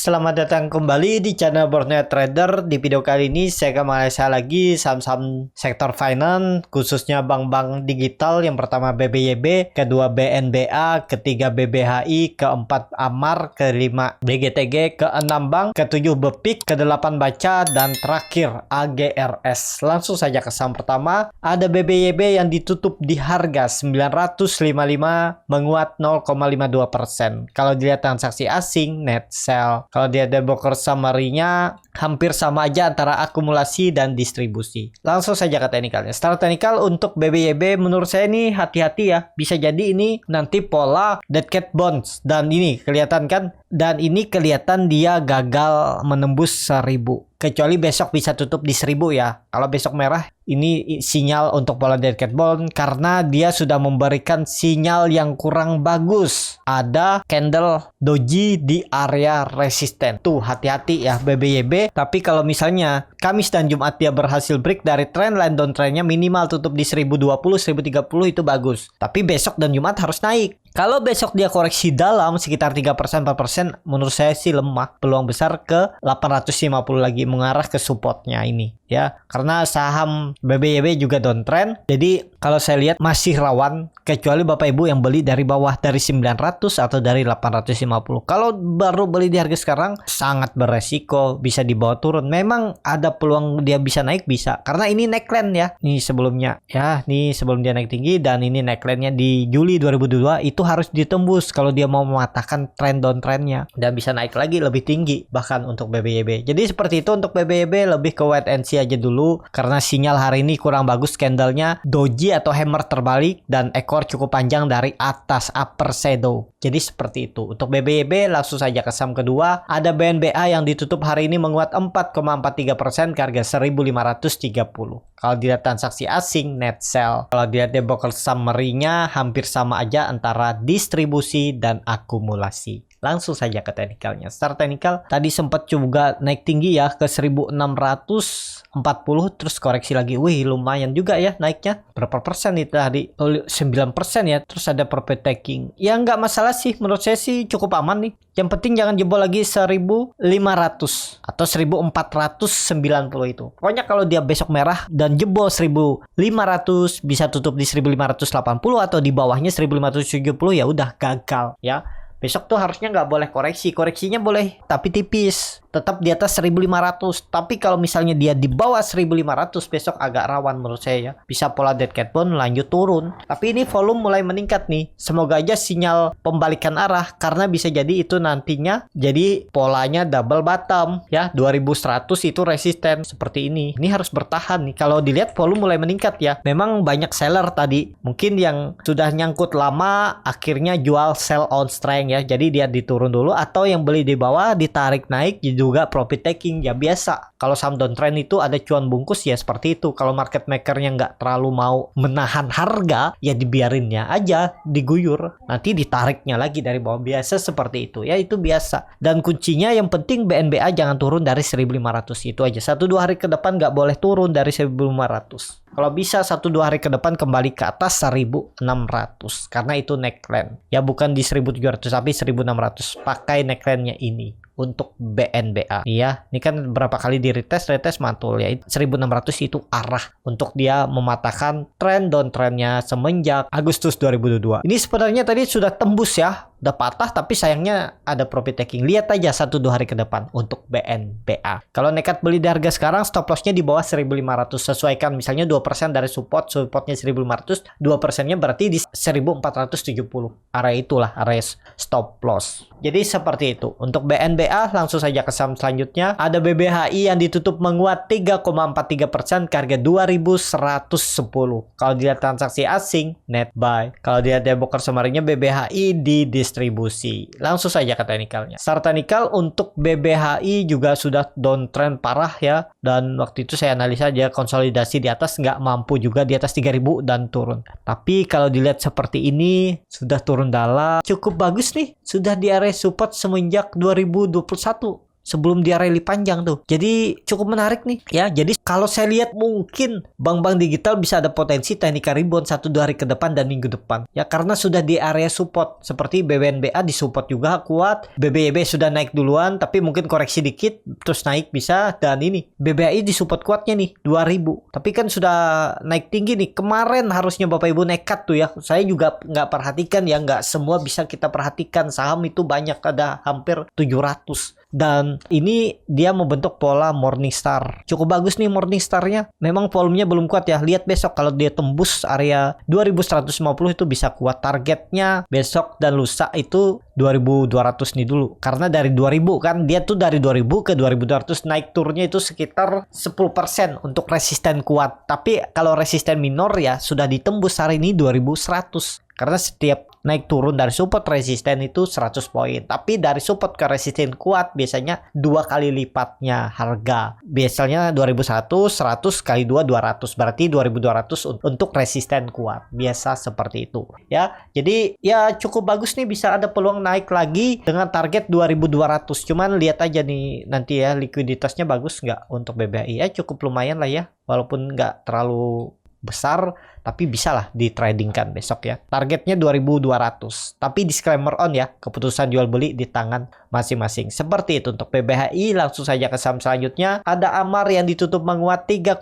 Selamat datang kembali di channel Borneo Trader. Di video kali ini saya akan menganalisa lagi saham-saham sektor finance, khususnya bank-bank digital. Yang pertama BBYB, kedua BNBA, ketiga BBHI, keempat Amar, kelima BGTG, keenam Bank, ketujuh Bepik, kedelapan Baca, dan terakhir AGRS. Langsung saja ke saham pertama. Ada BBYB yang ditutup di harga 955, menguat 0,52%. Kalau dilihat transaksi asing, net sell. Kalau dia ada broker summary-nya hampir sama aja antara akumulasi dan distribusi. Langsung saja ke teknikalnya. Secara teknikal untuk BBYB menurut saya ini hati-hati ya. Bisa jadi ini nanti pola dead cat bonds. Dan ini kelihatan kan? Dan ini kelihatan dia gagal menembus 1000. Kecuali besok bisa tutup di 1000 ya. Kalau besok merah ini sinyal untuk pola dead cat bond karena dia sudah memberikan sinyal yang kurang bagus. Ada candle doji di area resisten. Tuh hati-hati ya BBYB. Tapi kalau misalnya Kamis dan Jumat dia berhasil break dari trendline downtrendnya, minimal tutup di 1020, 1030 itu bagus. Tapi besok dan Jumat harus naik. Kalau besok dia koreksi dalam sekitar 3%, 4%, menurut saya sih lemah. Peluang besar ke 850 lagi mengarah ke supportnya ini ya. Karena saham BBYB juga downtrend. Jadi kalau saya lihat masih rawan kecuali Bapak Ibu yang beli dari bawah dari 900 atau dari 850. Kalau baru beli di harga sekarang sangat beresiko bisa dibawa turun. Memang ada peluang dia bisa naik bisa. Karena ini neckline ya. Nih sebelumnya ya, nih sebelum dia naik tinggi dan ini neckline-nya di Juli 2022 itu harus ditembus kalau dia mau mematahkan trend downtrendnya dan bisa naik lagi lebih tinggi bahkan untuk BBYB. Jadi seperti itu untuk BBYB, lebih ke wait and see aja dulu karena sinyal hari ini kurang bagus, candlenya doji atau hammer terbalik dan ekor cukup panjang dari atas upper shadow. Jadi seperti itu untuk BBYB. Langsung saja ke saham kedua, ada BNBA yang ditutup hari ini menguat 4,43% ke harga 1530. Kalau dilihat transaksi asing, net sell. Kalau dilihat di broker summary-nya hampir sama aja antara distribusi dan akumulasi. Langsung saja ke teknikalnya. Secara teknikal tadi sempat juga naik tinggi ya ke 1640 terus koreksi lagi. Wih, lumayan juga ya naiknya. Berapa persen itu tadi? 9% ya. Terus ada profit taking. Ya nggak masalah sih, menurut saya sih cukup aman nih. Yang penting jangan jebol lagi 1500 atau 1490 itu. Pokoknya kalau dia besok merah dan jebol 1500 bisa tutup di 1580 atau di bawahnya 1570 ya udah gagal ya. Besok tuh harusnya nggak boleh koreksi. Koreksinya boleh tapi tipis. Tetap di atas 1500. Tapi kalau misalnya dia di bawah 1500 besok agak rawan menurut saya ya. Bisa pola dead cat bond lanjut turun. Tapi ini volume mulai meningkat nih. Semoga aja sinyal pembalikan arah. Karena bisa jadi itu nantinya jadi polanya double bottom ya. 2100 itu resisten seperti ini. Ini harus bertahan nih. Kalau dilihat volume mulai meningkat ya. Memang banyak seller tadi. Mungkin yang sudah nyangkut lama akhirnya jual sell on strength ya. Jadi dia diturun dulu atau yang beli di bawah ditarik naik juga profit taking ya biasa. Kalau saham downtrend itu ada cuan bungkus ya seperti itu. Kalau market makernya nggak terlalu mau menahan harga ya dibiarinnya aja diguyur. Nanti ditariknya lagi dari bawah biasa seperti itu ya, itu biasa. Dan kuncinya yang penting BNBA jangan turun dari 1500 itu aja. 1-2 hari ke depan nggak boleh turun dari 1500. Kalau bisa 1-2 hari ke depan kembali ke atas 1600 karena itu neckline. Ya bukan di 1700 tapi 1600. Pakai neckline-nya ini untuk BNBA. Iya, ini kan berapa kali di retest mantul ya. 1600 itu arah untuk dia mematahkan trend downtrendnya semenjak Agustus 2022. Ini sebenarnya tadi sudah tembus ya. Udah patah tapi sayangnya ada profit taking. Lihat aja 1-2 hari ke depan untuk BNBA. Kalau nekat beli di harga sekarang stop lossnya di bawah 1500. Sesuaikan misalnya 2% dari supportnya 1500, 2%-nya berarti di 1470. Area itulah area stop loss. Jadi seperti itu. Untuk BNBA langsung saja ke saham selanjutnya. Ada BBHI yang ditutup menguat 3,43% ke harga 2110. Kalau dilihat transaksi asing, net buy. Kalau dilihat broker summary-nya BBHI di distribusi. Langsung saja ke teknikalnya. Secara teknikal untuk BBHI juga sudah downtrend parah ya. Dan waktu itu saya analisa dia konsolidasi di atas, nggak mampu juga di atas 3000 dan turun. Tapi kalau dilihat seperti ini sudah turun dalam cukup bagus nih. Sudah di area support semenjak 2021. sebelum dia rally panjang tuh. Jadi cukup menarik nih ya. Jadi kalau saya lihat mungkin bank-bank digital bisa ada potensi technical rebound 1-2 hari ke depan dan minggu depan. Ya karena sudah di area support. Seperti BBNBA di support juga kuat. BBYB sudah naik duluan tapi mungkin koreksi dikit terus naik bisa. Dan ini BBAI di support kuatnya nih 2000. Tapi kan sudah naik tinggi nih. Kemarin harusnya Bapak Ibu nekat tuh ya. Saya juga nggak perhatikan ya. Nggak semua bisa kita perhatikan. Saham itu banyak, ada hampir 700. Dan ini dia membentuk pola Morningstar. Cukup bagus nih Morningstar-nya. Memang volumenya belum kuat ya. Lihat besok kalau dia tembus area 2150 itu bisa kuat. Targetnya besok dan lusa itu 2200 nih dulu. Karena dari 2000 kan dia tuh dari 2000 ke 2200 naik turunnya itu sekitar 10% untuk resisten kuat. Tapi kalau resisten minor ya sudah ditembus hari ini 2100. Karena setiap naik turun dari support resisten itu 100 poin. Tapi dari support ke resisten kuat biasanya 2 kali lipatnya harga. Biasanya 2100, 100 kali 2, 200. Berarti 2200 untuk resisten kuat. Biasa seperti itu. Ya, jadi ya cukup bagus nih, bisa ada peluang naik lagi dengan target 2200. Cuman lihat aja nih nanti ya likuiditasnya bagus nggak untuk BBI. Ya cukup lumayan lah ya. Walaupun nggak terlalu besar tapi bisa lah di tradingkan besok ya. Targetnya 2200. Tapi disclaimer on ya, keputusan jual beli di tangan masing-masing. Seperti itu untuk PBHI. Langsung saja ke saham selanjutnya. Ada Amar yang ditutup menguat 3,05%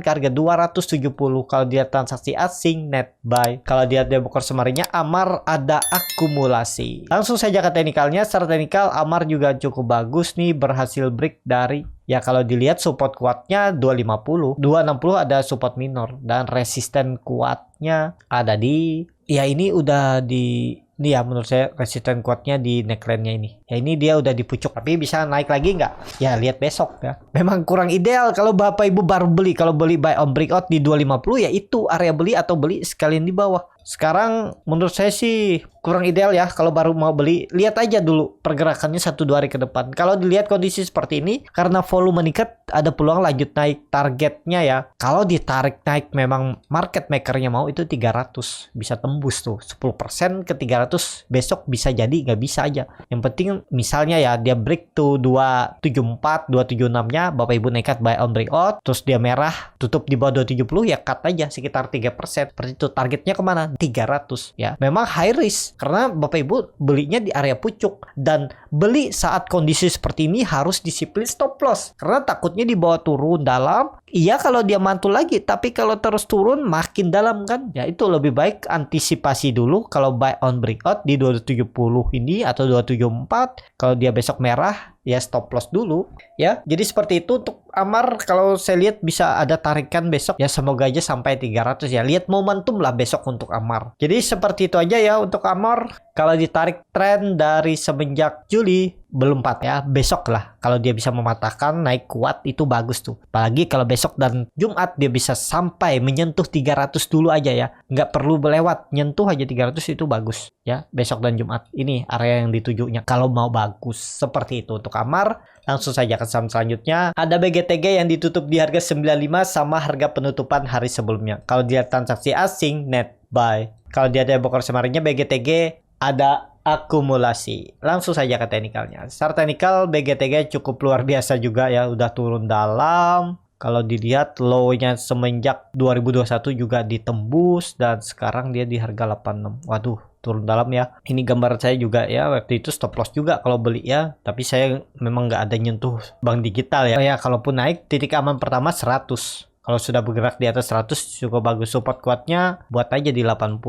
ke harga 270 kalau dia transaksi asing net buy. Kalau dia debokor semarinya Amar ada akumulasi. Langsung saja ke teknikalnya. Secara teknikal Amar juga cukup bagus nih, berhasil break dari ya kalau dilihat support kuatnya 250, 260 ada support minor dan resisten kuatnya ada di ya ini udah di ini ya menurut saya resisten kuatnya di neckline-nya ini. Ya ini dia udah di pucuk tapi bisa naik lagi nggak? Ya lihat besok ya. Memang kurang ideal kalau Bapak Ibu baru beli. Kalau beli buy on breakout di 250 ya itu area beli atau beli sekalian di bawah. Sekarang menurut saya sih kurang ideal ya kalau baru mau beli. Lihat aja dulu pergerakannya 1-2 hari ke depan. Kalau dilihat kondisi seperti ini karena volume meningkat ada peluang lanjut naik targetnya ya. Kalau ditarik naik memang market makernya mau itu 300. Bisa tembus tuh 10% ke 300 besok bisa jadi nggak bisa aja. Yang penting misalnya ya dia break tuh 274, 276-nya Bapak Ibu nekat buy on breakout terus dia merah tutup di bawah 270 ya cut aja sekitar 3%. Seperti itu targetnya kemana? 300 ya. Memang high risk karena Bapak Ibu belinya di area pucuk dan beli saat kondisi seperti ini harus disiplin stop loss karena takutnya dibawa turun dalam. Iya kalau dia mantul lagi, tapi kalau terus turun makin dalam kan. Ya itu lebih baik antisipasi dulu kalau buy on breakout di 270 ini atau 274. Kalau dia besok merah ya stop loss dulu ya. Jadi seperti itu untuk Amar. Kalau saya lihat bisa ada tarikan besok ya, semoga aja sampai 300 ya. Lihat momentum lah besok untuk Amar. Jadi seperti itu aja ya untuk Amar. Kalau ditarik tren dari semenjak Juli belum 4 ya, besok lah kalau dia bisa mematahkan naik kuat itu bagus tuh. Apalagi kalau besok dan Jumat dia bisa sampai menyentuh 300 dulu aja ya, nggak perlu melewat, nyentuh aja 300 itu bagus ya. Besok dan Jumat ini area yang ditujunya kalau mau bagus. Seperti itu untuk Amar. Langsung saja ke saham selanjutnya. Ada BGTG yang ditutup di harga 95 sama harga penutupan hari sebelumnya. Kalau dia transaksi asing net buy. Kalau dia ada bokor semarinya BGTG ada akumulasi. Langsung saja ke teknikalnya. Secara teknikal BGTG cukup luar biasa juga ya, udah turun dalam. Kalau dilihat low-nya semenjak 2021 juga ditembus dan sekarang dia di harga 86. Waduh, turun dalam ya. Ini gambar saya juga ya, waktu itu stop loss juga kalau beli ya, tapi saya memang nggak ada nyentuh bank digital ya. Ya kalaupun naik titik aman pertama 100. Kalau sudah bergerak di atas 100 cukup bagus. Support kuatnya buat aja di 88.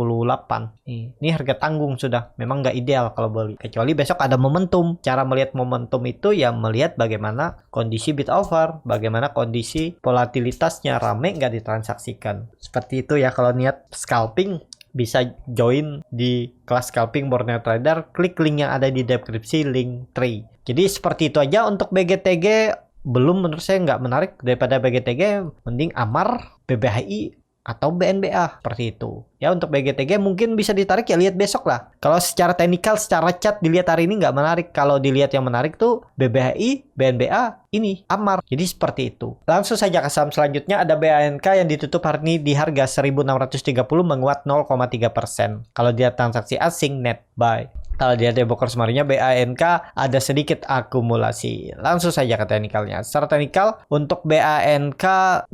Ini harga tanggung sudah. Memang nggak ideal kalau beli. Kecuali besok ada momentum. Cara melihat momentum itu ya melihat bagaimana kondisi bid offer. Bagaimana kondisi volatilitasnya, rame nggak ditransaksikan. Seperti itu ya kalau niat scalping. Bisa join di kelas scalping Borneo Trader. Klik link yang ada di deskripsi link tree. Jadi seperti itu aja untuk BGTG. Belum, menurut saya nggak menarik. Daripada BGTG mending Amar, BBHI atau BNBA seperti itu ya. Untuk BGTG mungkin bisa ditarik ya, lihat besok lah. Kalau secara teknikal, secara chart dilihat hari ini nggak menarik. Kalau dilihat yang menarik tuh BBHI, BNBA, ini Amar. Jadi seperti itu. Langsung saja ke saham selanjutnya. Ada BANK yang ditutup hari ini di harga 1630 menguat 0,3%. Kalau dia transaksi asing net buy. Kalau dia ada broker summary-nya BANK ada sedikit akumulasi. Langsung saja ke teknikalnya. Secara teknikal untuk BANK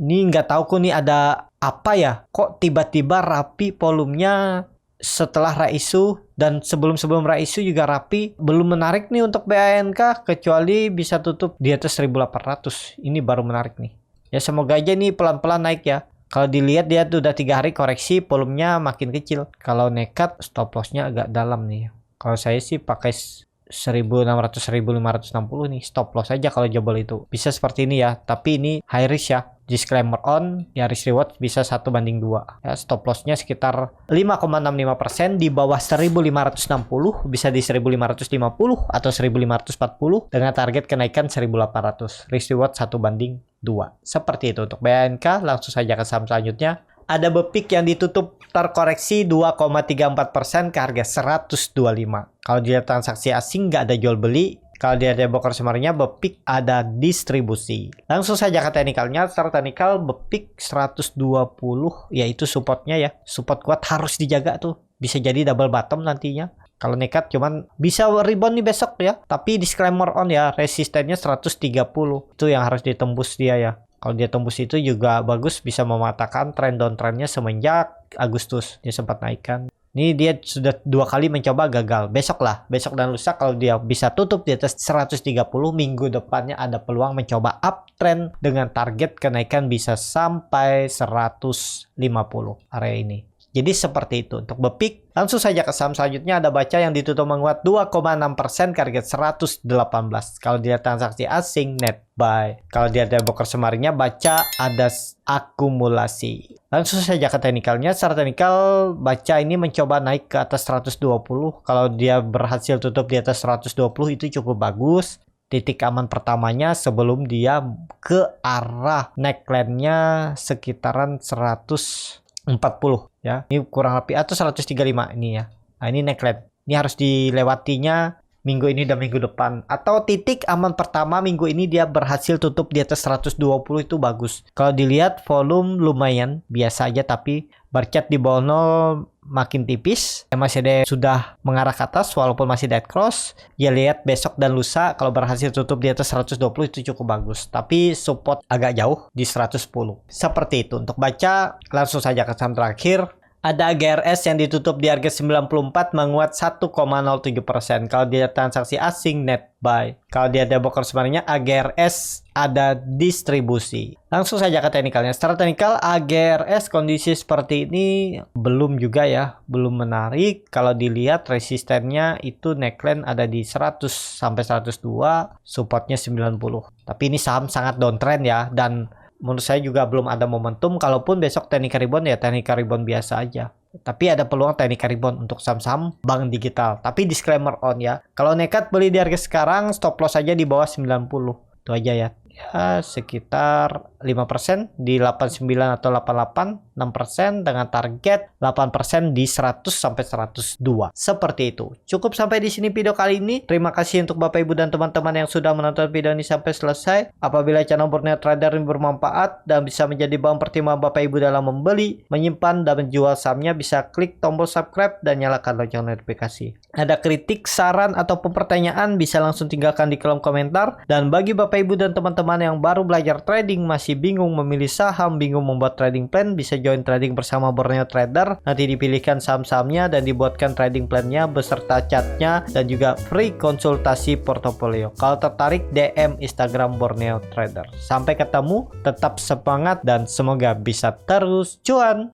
ini nggak tahu kok nih ada apa ya. Kok tiba-tiba rapi volumenya setelah Raisu dan sebelum Raisu juga rapi. Belum menarik nih untuk BANK kecuali bisa tutup di atas 1800. Ini baru menarik nih. Ya semoga aja nih pelan-pelan naik ya. Kalau dilihat dia tuh udah 3 hari koreksi, volumenya makin kecil. Kalau nekat, stop lossnya agak dalam nih. Kalau saya sih pakai 1600-1560 nih, stop loss aja kalau jebol itu. Bisa seperti ini ya, tapi ini high risk ya. Disclaimer on, ya risk reward bisa 1/2. Ya, stop lossnya sekitar 5,65%, di bawah 1560, bisa di 1550 atau 1540 dengan target kenaikan 1800. Risk reward 1/2. Seperti itu untuk BNK. Langsung saja ke saham selanjutnya. Ada Bepik yang ditutup terkoreksi 2,34% ke harga 125. Kalau dia transaksi asing nggak ada jual beli. Kalau dia ada broker summary-nya, Bepik ada distribusi. Langsung saja ke teknikalnya. Secara teknikal Bepik 120 yaitu supportnya ya. Support kuat harus dijaga tuh. Bisa jadi double bottom nantinya. Kalau nekat cuman bisa rebound nih besok ya. Tapi disclaimer on ya, resistennya 130. Itu yang harus ditembus dia ya. Kalau dia tembus itu juga bagus, bisa mematahkan tren downtrendnya semenjak Agustus. Dia sempat naikkan. Ini dia sudah 2 kali mencoba gagal. Besok dan lusa kalau dia bisa tutup di atas 130, minggu depannya ada peluang mencoba uptrend dengan target kenaikan bisa sampai 150 area ini. Jadi seperti itu untuk Bepik. Langsung saja ke saham selanjutnya. Ada Baca yang ditutup menguat 2,6% ke harga 118. Kalau dia transaksi asing net buy. Kalau dia ada broker summary-nya Baca ada akumulasi. Langsung saja ke teknikalnya. Secara teknikal Baca ini mencoba naik ke atas 120. Kalau dia berhasil tutup di atas 120 itu cukup bagus. Titik aman pertamanya sebelum dia ke arah neckline-nya sekitaran 140 ya. Ini kurang lebih atau 135 ini ya. Nah, ini neckline. Ini harus dilewatinya minggu ini dan minggu depan. Atau titik aman pertama minggu ini dia berhasil tutup di atas 120 itu bagus. Kalau dilihat volume lumayan biasa aja, tapi barcat di bawah 0 makin tipis. MACD sudah mengarah ke atas walaupun masih dead cross. Ya lihat besok dan lusa kalau berhasil tutup di atas 120 itu cukup bagus. Tapi support agak jauh di 110. Seperti itu untuk Baca. Langsung saja ke saham terakhir. Ada GRS yang ditutup di harga 94 menguat 1,07%. Kalau dia transaksi asing net buy. Kalau dia ada broker summary-nya AGRS ada distribusi. Langsung saja ke teknikalnya. Secara teknikal AGRS kondisi seperti ini belum juga ya, belum menarik. Kalau dilihat resistennya itu neckline ada di 100 sampai 102, supportnya 90. Tapi ini saham sangat downtrend ya, dan menurut saya juga belum ada momentum. Kalaupun besok technical rebound ya technical rebound biasa aja. Tapi ada peluang technical rebound untuk saham-saham bank digital. Tapi disclaimer on ya. Kalau nekat beli di harga sekarang, stop loss aja di bawah 90. Itu aja ya. Ya sekitar 5% di 89 atau 88, 6% dengan target 8% di 100 sampai 102. Seperti itu. Cukup sampai di sini video kali ini. Terima kasih untuk Bapak Ibu dan teman-teman yang sudah menonton video ini sampai selesai. Apabila channel Borneo Trader ini bermanfaat dan bisa menjadi bahan pertimbangan Bapak Ibu dalam membeli, menyimpan dan menjual sahamnya, bisa klik tombol subscribe dan nyalakan lonceng notifikasi. Ada kritik, saran ataupun pertanyaan bisa langsung tinggalkan di kolom komentar. Dan bagi Bapak Ibu dan teman-teman yang baru belajar trading, masih bingung memilih saham, bingung membuat trading plan, bisa join trading bersama Borneo Trader. Nanti dipilihkan saham-sahamnya dan dibuatkan trading plan-nya beserta chatnya dan juga free konsultasi portofolio. Kalau tertarik, DM Instagram Borneo Trader. Sampai ketemu, tetap semangat dan semoga bisa terus cuan.